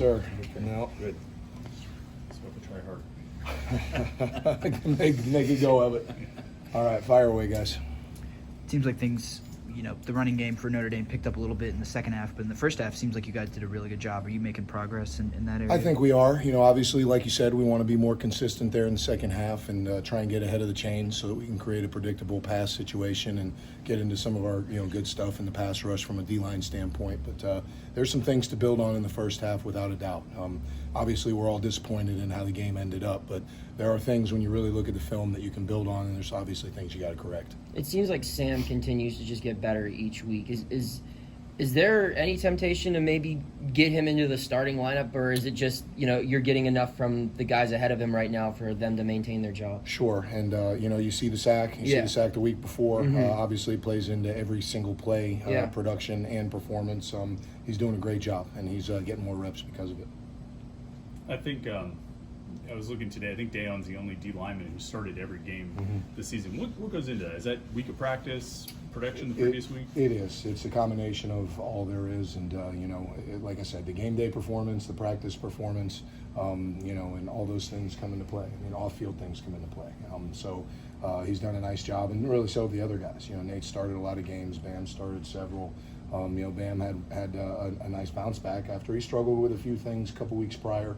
sir. Okay. No. Good. Let's try hard. make a go of it. All right, fire away, guys. Seems like things, the running game for Notre Dame picked up a little bit in the second half, but in the first half, seems like you guys did a really good job. Are you making progress in that area? I think we are. Obviously, like you said, we want to be more consistent there in the second half and try and get ahead of the chains so that we can create a predictable pass situation and get into some of our good stuff in the pass rush from a D-line standpoint. But there's some things to build on in the first half, without a doubt. Obviously, we're all disappointed in how the game ended up, but there are things when you really look at the film that you can build on, and there's obviously things you got to correct. It seems like Sam continues to just get better each week. Is there any temptation to maybe get him into the starting lineup, or is it just you're getting enough from the guys ahead of him right now for them to maintain their job? Sure, and you see the sack. You see the sack the week before. Obviously, plays into every single play, production and performance. He's doing a great job, and he's getting more reps because of it. I think I was looking today. I think Dayon's the only D lineman who started every game this season. What goes into that? Is that week of practice, production the previous week? It is. It's a combination of all there is, and like I said, the game day performance, the practice performance, and all those things come into play. Off-field things come into play. So he's done a nice job, and really so have the other guys. Nate started a lot of games. Bam started several. Bam had a nice bounce back after he struggled with a few things a couple weeks prior.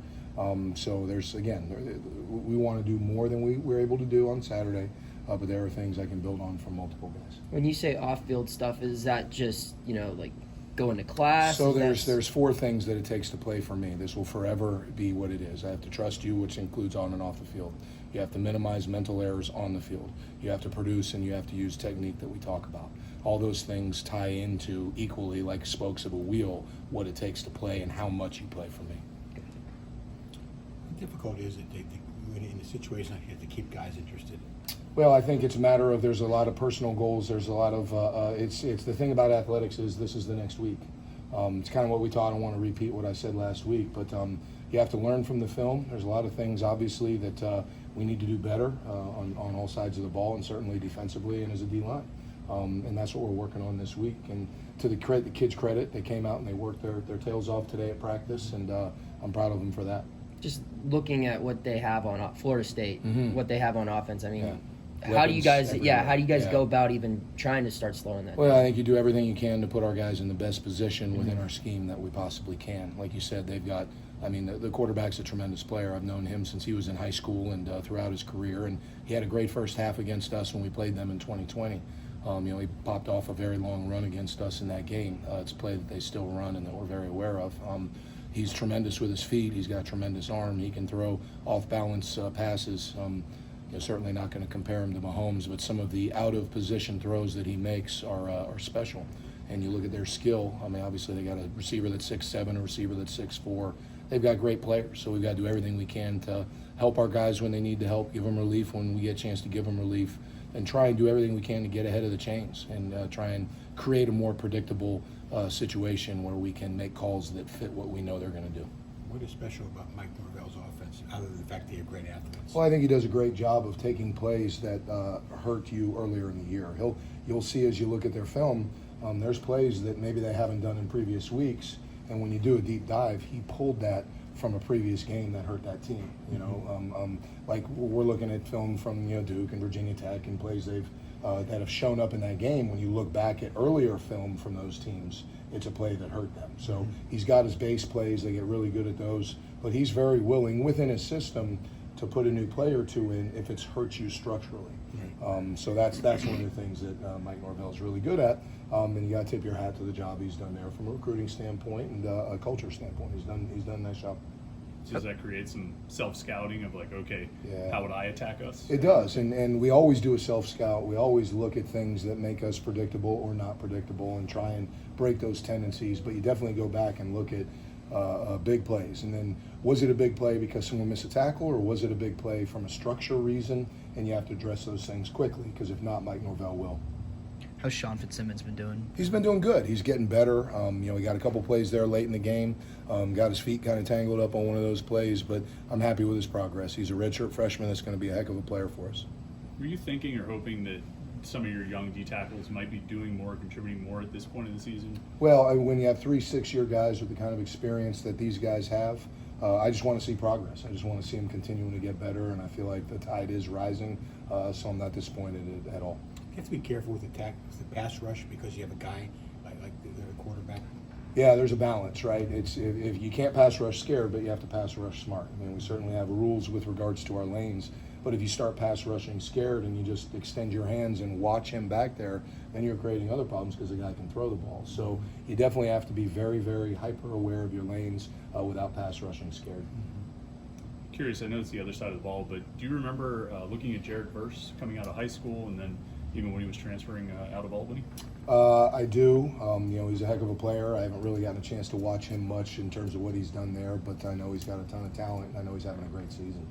So we want to do more than we were able to do on Saturday, but there are things I can build on from multiple guys. When you say off-field stuff, is that just like going to class? So there's four things that it takes to play for me. This will forever be what it is. I have to trust you, which includes on and off the field. You have to minimize mental errors on the field. You have to produce, and you have to use technique that we talk about. All those things tie into equally, like spokes of a wheel, what it takes to play and how much you play for me. How difficult is it in a situation like that to keep guys interested? Well, I think it's a matter of there's a lot of personal goals. There's a lot of it's the thing about athletics is this is the next week. It's kind of what we taught. I don't want to repeat what I said last week, but you have to learn from the film. There's a lot of things, obviously, that we need to do better on all sides of the ball, and certainly defensively and as a D-line. And that's what we're working on this week. And to the kids' credit, they came out and they worked their tails off today at practice, and I'm proud of them for that. Just looking at what they have on Florida State, what they have on offense. I mean, Yeah. how do you guys? Everywhere. How do you guys go about even trying to start slowing that? Well, I think you do everything you can to put our guys in the best position within our scheme that we possibly can. Like you said, they've got. The quarterback's a tremendous player. I've known him since he was in high school and throughout his career, and he had a great first half against us when we played them in 2020. He popped off a very long run against us in that game. It's a play that they still run and that we're very aware of. He's tremendous with his feet. He's got a tremendous arm. He can throw off-balance passes. Certainly not going to compare him to Mahomes, but some of the out-of-position throws that he makes are special. And you look at their skill. Obviously they got a receiver that's 6'7", a receiver that's 6'4". They've got great players, so we've got to do everything we can to help our guys when they need to help, give them relief when we get a chance to give them relief, and try and do everything we can to get ahead of the chains and try and create a more predictable situation where we can make calls that fit what we know they're going to do. What is special about Mike Norvell's offense, other than the fact that he have great athletes? Well, I think he does a great job of taking plays that hurt you earlier in the year. You'll see as you look at their film, there's plays that maybe they haven't done in previous weeks, and when you do a deep dive, he pulled that from a previous game that hurt that team. Like we're looking at film from Duke and Virginia Tech and plays that have shown up in that game. When you look back at earlier film from those teams, it's a play that hurt them. So he's got his base plays; they get really good at those. But he's very willing within his system to put a new play or two in if it's hurt you structurally. So that's one of the things that Mike Norvell's really good at. And you got to tip your hat to the job he's done there from a recruiting standpoint and a culture standpoint. He's done a nice job. So does that create some self-scouting of like, okay, how would I attack us? It does, and we always do a self-scout. We always look at things that make us predictable or not predictable and try and break those tendencies. But you definitely go back and look at big plays. And then was it a big play because someone missed a tackle, or was it a big play from a structure reason? And you have to address those things quickly, because if not, Mike Norvell will. How's Sean Fitzsimmons been doing? He's been doing good. He's getting better. He got a couple plays there late in the game. Got his feet kind of tangled up on one of those plays, but I'm happy with his progress. He's a redshirt freshman that's going to be a heck of a player for us. Were you thinking or hoping that some of your young D tackles might be doing more, contributing more at this point in the season? Well, when you have 3 6-year guys with the kind of experience that these guys have, I just want to see progress. I just want to see them continuing to get better, and I feel like the tide is rising, so I'm not disappointed at all. You have to be careful with the pass rush because you have a guy like the quarterback. Yeah, there's a balance, right? It's if you can't pass rush scared, but you have to pass rush smart. I mean, we certainly have rules with regards to our lanes, but if you start pass rushing scared and you just extend your hands and watch him back there, then you're creating other problems because the guy can throw the ball. So you definitely have to be very, very hyper aware of your lanes without pass rushing scared. Curious, I know it's the other side of the ball, but do you remember looking at Jared Verse coming out of high school and then even when he was transferring out of Albany? I do. He's a heck of a player. I haven't really gotten a chance to watch him much in terms of what he's done there, but I know he's got a ton of talent, and I know he's having a great season.